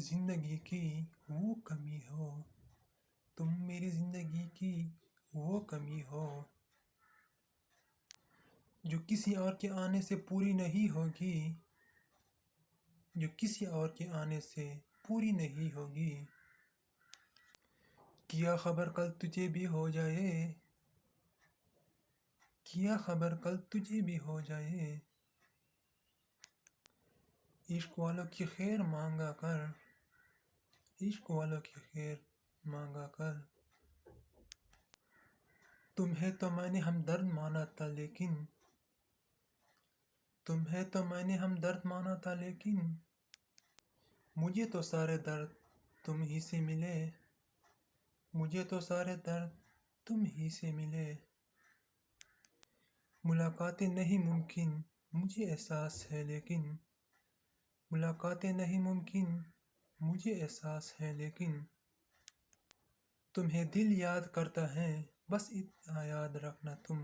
زندگی کی وہ کمی ہو، تم میری زندگی کی وہ کمی ہو، جو کسی اور کے آنے سے پوری نہیں ہوگی، جو کسی اور کے آنے سے پوری نہیں ہوگی۔ کیا خبر کل تجھے بھی ہو جائے، کیا خبر کل تجھے بھی ہو جائے، عشق والوں کی خیر مانگا کر، عشق والوں کی خیر مانگا کر۔ تمہیں تو میں نے ہمدرد مانا تھا لیکن، تمہیں تو میں نے ہمدرد مانا تھا لیکن، مجھے تو سارے درد تم ہی سے ملے، مجھے تو سارے درد تم ہی سے ملے۔ ملاقاتیں نہیں ممکن مجھے احساس ہے لیکن، ملاقاتیں نہیں ممکن مجھے احساس ہے لیکن، تمہیں دل یاد کرتا ہے بس اتنا یاد رکھنا تم،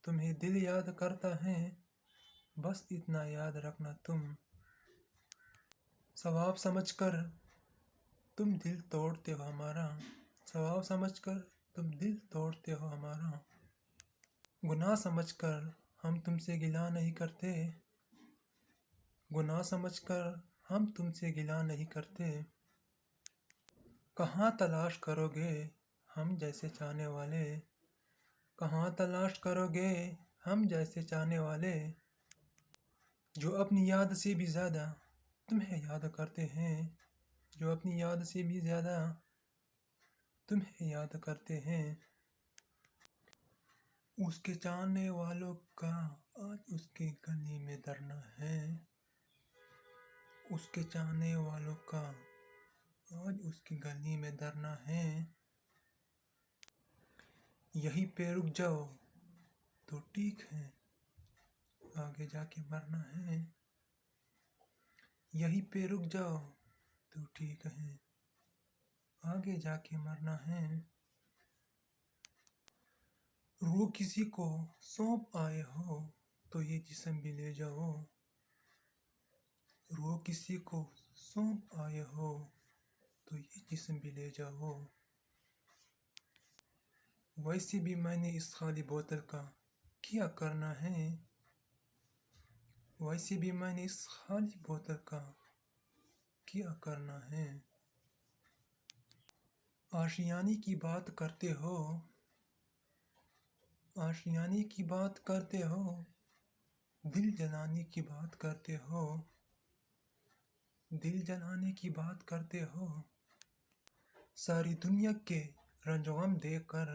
تمہیں دل یاد کرتا ہے بس اتنا یاد رکھنا تم۔ ثواب سمجھ کر تم دل توڑتے ہو ہمارا، ثواب سمجھ کر تم دل توڑتے ہو ہمارا، گناہ سمجھ کر ہم تم سے گلہ نہیں کرتے، گناہ سمجھ کر ہم تم سے گلہ نہیں کرتے۔ کہاں تلاش کرو گے ہم جیسے چاہنے والے، کہاں تلاش کرو گے ہم جیسے چاہنے والے، جو اپنی یاد سے بھی زیادہ تمہیں یاد کرتے ہیں، جو اپنی یاد سے بھی زیادہ تمہیں یاد کرتے ہیں۔ اس کے چاہنے والوں کا آج اس کے گلے میں دھرنا ہے، اس کے چاہنے والوں کا آج اس کے گلے میں دھرنا ہے۔ یہیں پہ رک جاؤ تو ٹھیک ہے، آگے جا کے مرنا ہے، یہیں پہ رک جاؤ تو ٹھیک ہے، آگے جا کے مرنا ہے۔ روح کسی کو سونپ آئے ہو تو یہ جسم بھی لے جاؤ، روح کسی کو سونپ آئے ہو تو یہ جسم بھی لے جاؤ۔ ویسے بھی میں نے اس خالی بوتل کا کیا کرنا ہے، ویسے بھی میں نے اس خالی بوتل کا کیا کرنا ہے۔ آشیانے کی بات کرتے ہو، آشیانے کی بات کرتے ہو، دل جلانے کی بات کرتے ہو، دل جلانے کی بات کرتے ہو، ساری دنیا کے رنج و غم دیکھ کر،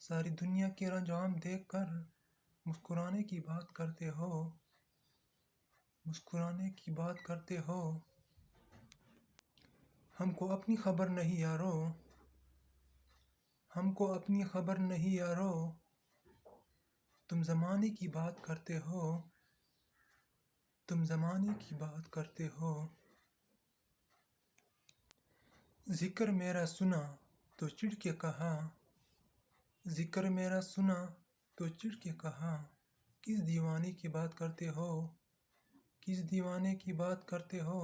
ساری دنیا کے رنج و غم دیکھ کر مسکرانے کی بات کرتے ہو، مسکرانے کی بات کرتے ہو۔ ہم کو اپنی خبر نہیں یارو، ہم کو اپنی خبر نہیں یارو، تم زمانے کی بات کرتے ہو، تم زمانے کی بات کرتے ہو۔ ذکر میرا سنا تو چڑھ کے کہا، ذکر میرا سنا تو چڑھ کے کہا، کس دیوانے کی بات کرتے ہو، کس دیوانے کی بات کرتے ہو۔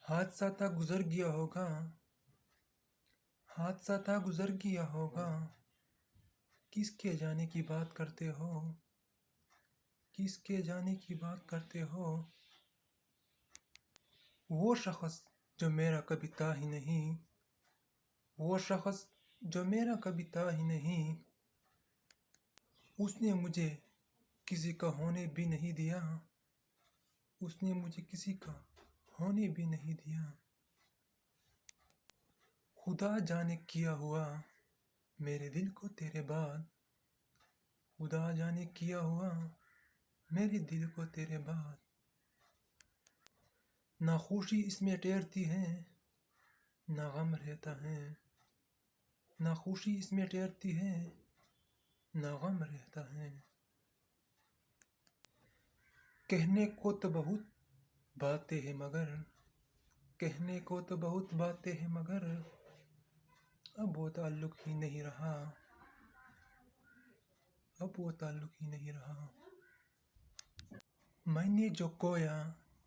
حادثہ تھا گزر گیا ہوگا، حادثہ تھا گزر گیا ہوگا، کس کے جانے کی بات کرتے ہو، کس کے جانے کی بات کرتے ہو۔ وہ شخص جو میرا کبھی تھا ہی نہیں، وہ شخص جو میرا کبھی تھا ہی نہیں، اس نے مجھے کسی کا ہونے بھی نہیں دیا، اس نے مجھے کسی کا ہونے بھی نہیں دیا۔ خدا جانے کیا ہوا میرے دل کو تیرے بعد، خدا جانے کیا ہوا میرے دل کو تیرے بعد، نہ خوشی اس میں ٹھہرتی ہے نہ غم رہتا ہے، نہ خوشی اس میں ٹھہرتی ہے نہ غم رہتا ہے۔ کہنے کو تو بہت باتیں ہیں مگر، کہنے کو تو بہت باتیں ہیں مگر، اب وہ تعلق ہی نہیں رہا، اب وہ تعلق ہی نہیں رہا۔ میں نے جو کھویا